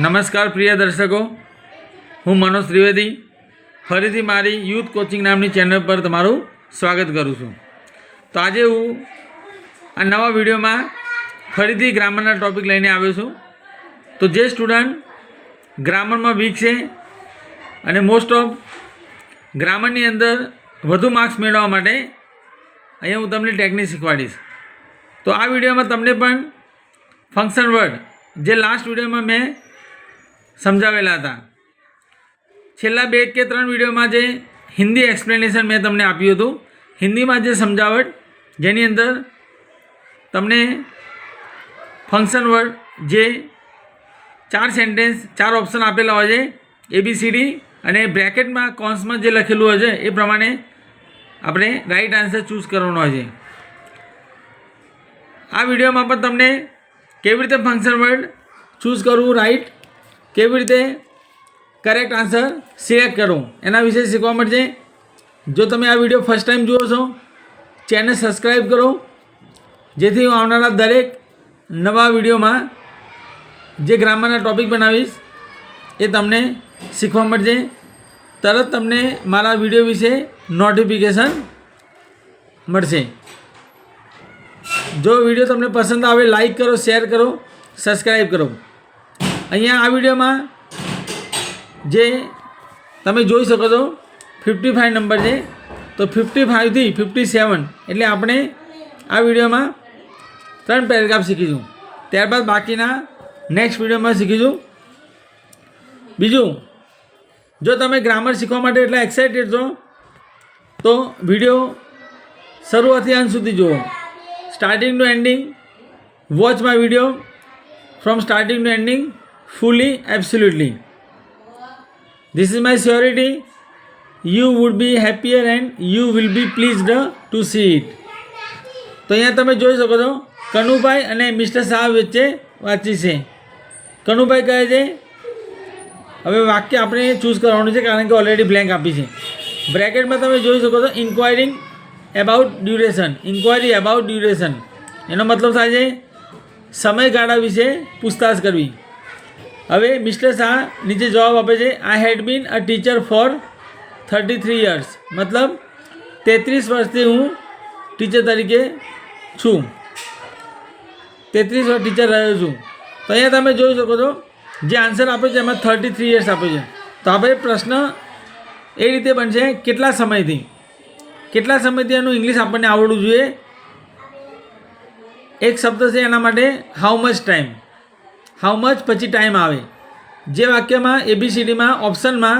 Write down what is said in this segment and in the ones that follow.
નમસ્કાર પ્રિય દર્શકો, હું મનોજ ત્રિવેદી ફરીથી મારી યુથ કોચિંગ નામની ચેનલ પર તમારું સ્વાગત કરું છું. તો આજે હું આ નવા વિડીયોમાં ફરીથી ગ્રામરના ટૉપિક લઈને આવ્યો છું. તો જે સ્ટુડન્ટ ગ્રામરમાં વીક છે અને મોસ્ટ ઓફ ગ્રામરની અંદર વધુ માર્ક્સ મેળવવા માટે અહીંયા હું તમને ટેકનિક શીખવાડીશ. તો આ વિડીયોમાં તમને પણ ફંક્શન વર્ડ જે લાસ્ટ વિડીયોમાં મેં સમજાવેલા હતા, છેલ્લા 2 કે 3 વિડીયોમાં જે હિન્દી એક્સપ્લેનેશન મેં તમને આપ્યું હતું, હિન્દીમાં જે સમજાવટ જેની અંદર તમને ફંક્શન વર્ડ જે 4 સેન્ટેન્સ 4 ઓપ્શન આપેલા હોય છે ABCD અને બ્રેકેટમાં કૌંસમાં જે લખેલું હોય છે એ પ્રમાણે આપણે રાઈટ આન્સર ચૂઝ કરવાનો હોય છે. આ વિડીયોમાં પણ તમને કેવી રીતે ફંક્શન વર્ડ ચૂઝ કરવું રાઈટ, કેવી રીતે કરેક્ટ આન્સર સિલેક્ટ કરવું એના વિશે શીખવા મળશે. જો તમે આ વિડીયો ફર્સ્ટ ટાઈમ જુઓ છો, ચેનલ સબસ્ક્રાઈબ કરો, જેથી હું આવનારા દરેક નવા વિડીયોમાં જે ગ્રામરના ટૉપિક બનાવીશ એ તમને શીખવા મળશે. તરત તમને મારા વિડીયો વિશે નોટિફિકેશન મળશે. જો વિડીયો તમને પસંદ આવે લાઈક કરો, શેર કરો, સબસ્ક્રાઈબ કરો. અહીંયા આ વિડીયોમાં જે તમે જોઈ શકો છો 55 નંબર છે, તો 55 થી 57 એટલે આપણે આ વિડીયોમાં 3 પેરેગ્રાફ શીખીશું. ત્યારબાદ બાકીના નેક્સ્ટ વિડીયોમાં શીખીશું. બીજું, જો તમે ગ્રામર શીખવા માટે એટલા એક્સાઇટેડ છો તો વિડીયો શરૂઆતથી અંત સુધી જુઓ, starting to ending. Watch my video from starting to ending fully, absolutely. This is my surety. You would be happier and you will be pleased to see it. તો અહીંયા તમે જોઈ શકો છો કનુભાઈ અને મિસ્ટર શાહ વચ્ચે વાતચીત છે. કનુભાઈ કહે છે, હવે વાક્ય આપણે ચૂઝ કરવાનું છે કારણ કે ઓલરેડી બ્લેન્ક આપી છે. બ્રેકેટમાં તમે જોઈ શકો છો enquiring about duration. Enquiry about duration એનો મતલબ થાય છે સમયગાળા વિશે પૂછતાછ કરવી. હવે મિસ્ટર શાહ નીચે જવાબ આપે છે, આઈ હેડ બીન અ ટીચર ફોર 33 years. મતલબ 33 વર્ષથી હું ટીચર તરીકે છું, 33 વર્ષ ટીચર રહ્યો છું. તો અહીંયા તમે જોઈ શકો છો જે આન્સર આપે છે એમાં 33 years આપે છે. તો આપણે પ્રશ્ન એ રીતે બનશે, કેટલા સમયથી એનું ઇંગ્લિશ આપણને આવડવું જોઈએ. એક શબ્દ છે એના માટે how much time, how much પછી ટાઈમ આવે. જે વાક્યમાં ABCDમાં ઓપ્શનમાં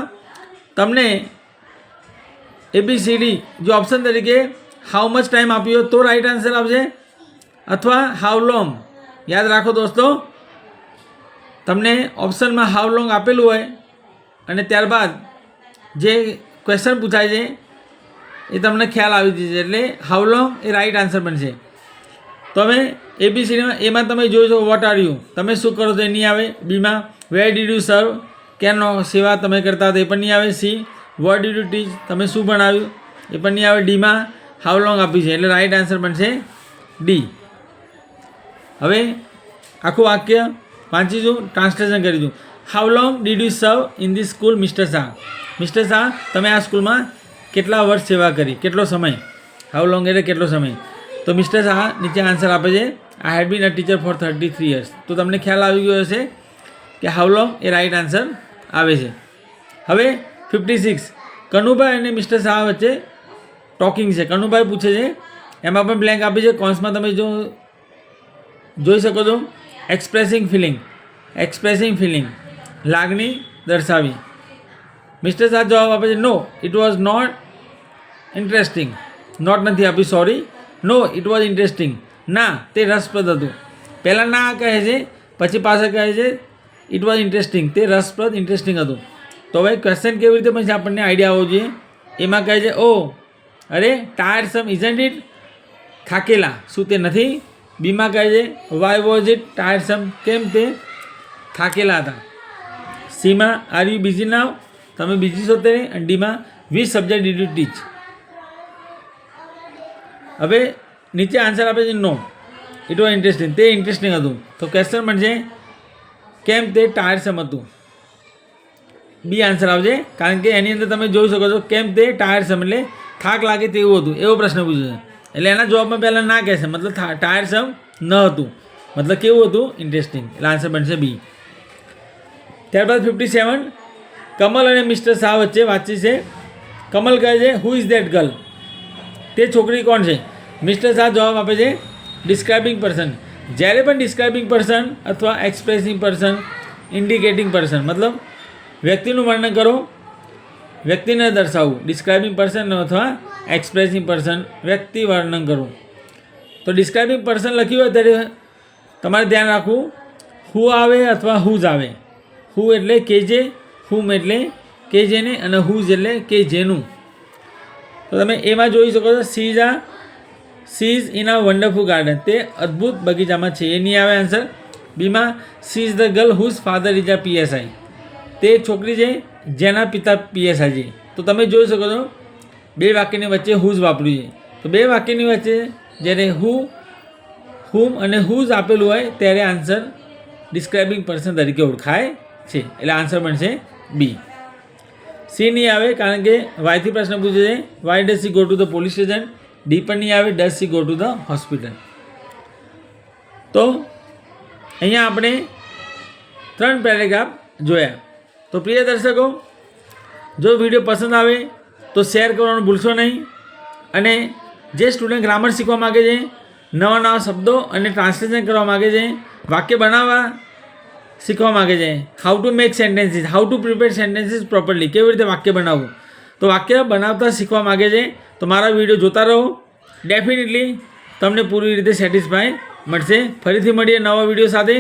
તમને ABCD જો ઓપ્શન તરીકે હાઉ મચ ટાઈમ આપ્યો તો રાઈટ આન્સર આવશે, અથવા હાઉ લોંગ. યાદ રાખો દોસ્તો, તમને ઓપ્શનમાં હાઉ લોંગ આપેલું હોય અને ત્યારબાદ જે ક્વેશ્ચન પૂછાય છે એ તમને ખ્યાલ આવી જશે, એટલે how long A right answer બનશે. તો હવે ABCDમાં એમાં તમે જોઈ શકો વોટ આર યુ, તમે શું કરો તો એ નહીં આવે. બીમાં વેર ડીડ યુ સર્વ, ક્યાંનો સેવા તમે કરતા હતા એ પણ નહીં આવે. સી વોટ ડીડ યુ ટીચ, તમે શું ભણાવ્યું એ પણ નહીં આવે. ડીમાં હાઉ લોંગ આપી છે એટલે રાઈટ આન્સર બનશે ડી. હવે આખું વાક્ય વાંચીશું, ટ્રાન્સલેશન કરીશું. હાઉ લોંગ ડીડ યુ સર્વ in the school mister Shah. Mister Shah, તમે આ સ્કૂલમાં કેટલા વર્ષ સેવા કરી, કેટલો સમય. હાઉ લોંગ એટલે કેટલો સમય. તો મિસ્ટર શાહ નીચે આન્સર આપે છે, આઈ હેડ બીન અ ટીચર ફોર 33 years. તો તમને ખ્યાલ આવી ગયો હશે કે how long A right answer આવે છે. હવે 56, કનુભાઈ અને મિસ્ટર શાહ વચ્ચે ટોકિંગ છે. કનુભાઈ પૂછે છે, એમાં પણ બ્લેન્ક આપી છે. કૌંસમાં તમે જોઈ શકો છો એક્સપ્રેસિંગ ફિલિંગ, લાગણી દર્શાવી. મિસ્ટર શાહ જવાબ આપે છે, no it was not interesting. Not નથી આપી, sorry. No it was interesting, ના તે રસપ્રદ હતું. પહેલાં ના કહે છે, પછી પાછળ કહે છે ઇટ વોઝ ઇન્ટરેસ્ટિંગ, તે રસપ્રદ ઇન્ટરેસ્ટિંગ હતું. તો હવે ક્વેશ્ચન કેવી રીતે પછી આપણને આઈડિયા આવવો જોઈએ. એમાં કહે છે, ઓ અરે ટાયરસમ ઇઝન્ટ ઇટ, થાકેલા શું તે નથી. બીમાં કહે છે વાય વોઝ ઇટ ટાયરસમ, કેમ તે થાકેલા હતા. સીમાં આર યુ બિઝી નાવ, તમે બિઝી છો તે. અને ડીમાં which subject did you teach. હવે નીચે આન્સર આપે છે નો ઇટ વોઝ ઇન્ટરેસ્ટિંગ, તે ઇન્ટરેસ્ટિંગ હતું. તો ક્વેશ્ચન બનશે કેમ તે ટાયરસમ હતું. બી આન્સર આવશે, કારણ કે એની અંદર તમે જોઈ શકો છો કેમ તે ટાયરસમ એટલે થાક લાગે તેવું હતું, એવો પ્રશ્ન પૂછ્યો છે. એટલે એના જવાબમાં પહેલાં ના કહેશે, મતલબ ટાયરસમ ન હતું, મતલબ કેવું હતું, ઇન્ટરેસ્ટિંગ. એટલે આન્સર બનશે બી. ત્યારબાદ 57, કમલ અને મિસ્ટર શાહ વચ્ચે વાતચીત છે. કમલ કહે છે હુ ઇઝ ધેટ ગર્લ, તે છોકરી કોણ છે. મિસ્ટર શાહ જવાબ આપે છે ડિસ્ક્રાઇબિંગ પર્સન. જ્યારે પણ ડિસ્ક્રાઇબિંગ પર્સન અથવા એક્સપ્રેસિંગ પર્સન, ઇન્ડિકેટિંગ પર્સન, મતલબ વ્યક્તિનું વર્ણન કરો, વ્યક્તિને દર્શાવવું, ડિસ્ક્રાઇબિંગ પર્સન અથવા એક્સપ્રેસિંગ પર્સન, વ્યક્તિ વર્ણન કરવું. તો ડિસ્ક્રાઇબિંગ પર્સન લખ્યું હોય ત્યારે તમારે ધ્યાન રાખવું હુ આવે અથવા હુઝ આવે. હુ એટલે કે જે, હુમ એટલે કે જેને, અને હુઝ એટલે કે જેનું. તો તમે એમાં જોઈ શકો છો she is in a wonderful garden, તે અદ્ભુત બગીચામાં છે, એ નહીં આવે આન્સર. બીમાં she is the girl whose father is a PSI, તે છોકરી છે જેના પિતા પીએસઆઈ છે. તો તમે જોઈ શકો છો બે વાક્યની વચ્ચે હુઝ વાપર્યું છે. તો બે વાક્યની વચ્ચે જ્યારે હુમ અને હુઝ આપેલું હોય ત્યારે આન્સર ડિસ્ક્રાઇબિંગ પર્સન તરીકે ઓળખાય છે. એટલે આન્સર બનશે બી. સી નહીં આવે, કારણ કે વાયથી પ્રશ્ન પૂછે છે why does she go to the police station. D પણ નહીં આવે, does she go to the hospital. તો અહીંયા આપણે 3 પેરેગ્રાફ જોયા. તો પ્રિય દર્શકો, જો વિડીયો પસંદ આવે તો શેર કરવાનું ભૂલશો નહીં. અને જે સ્ટુડન્ટ ગ્રામર શીખવા માગે છે, નવા નવા શબ્દો અને ટ્રાન્સલેશન કરવા માગે છે, વાક્ય બનાવવા શીખવા માગે છે, how to make sentences, how to prepare sentences properly, કેવી રીતે વાક્ય બનાવવું, તો વાક્ય બનાવતા શીખવા માગે છે તો મારા વિડીયો જોતા રહો. ડેફિનેટલી તમને પૂરી રીતે સેટિસ્ફાય મળશે. ફરીથી મળીએ નવા વિડીયો સાથે.